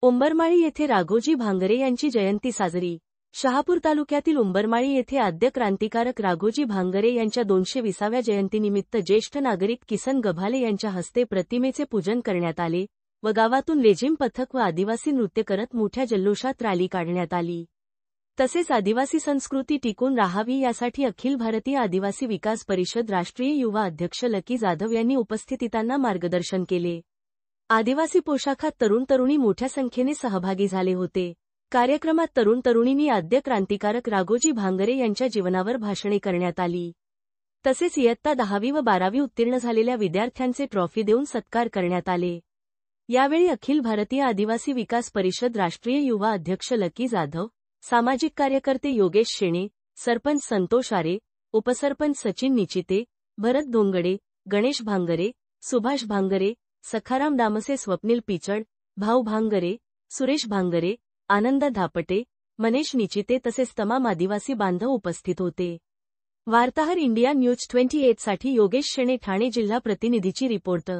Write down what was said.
उंबरमाळी येथे राघोजी भांगरे यांची जयंती साजरी. शहापूर तालुक्यातील उंबरमाळी येथे आद्य क्रांतिकारक राघोजी भांगरे यांच्या 220व्या जयंतीनिमित्त ज्येष्ठ नागरिक किसन गभाले यांच्या हस्ते प्रतिमेचे पूजन करण्यात आले व गावातून लेझिम पथक व आदिवासी नृत्य करत मोठ्या जल्लोषात रॅली काढण्यात आली. तसेच आदिवासी संस्कृती टिकून राहावी यासाठी अखिल भारतीय आदिवासी विकास परिषद राष्ट्रीय युवा अध्यक्ष लकी जाधव यांनी उपस्थितांना मार्गदर्शन केले. आदिवासी पोशाखात तरुण-तरुणी मोठ्या संख्येने सहभागी झाले होते. कार्यक्रमात तरुण-तरुणींनी आद्य क्रांतिकारक राघोजी भांगरे यांच्या जीवनावर भाषणे करण्यात आली. तसेच इयत्ता 10वी व 12वी उत्तीर्ण झालेल्या विद्यार्थ्यांचे ट्रॉफी देऊन सत्कार करण्यात आले. यावेळी अखिल भारतीय आदिवासी विकास परिषद राष्ट्रीय युवा अध्यक्ष लकी जाधव, सामाजिक कार्यकर्ते योगेश शेणे, सरपंच संतोष आरे, उपसरपंच सचिन निचिते, भरत धोंगडे, गणेश भांगरे, सुभाष भांगरे, सखाराम डामसे, स्वप्नील पिचड, भाऊ भांगरे, सुरेश भांगरे, आनंद धापटे, मनेश निचिते तसेच तमाम आदिवासी बांधव उपस्थित होते. वार्ताहर इंडिया न्यूज 28 साठी योगेश शेणे, ठाणे जिल्हा प्रतिनिधीची रिपोर्ट.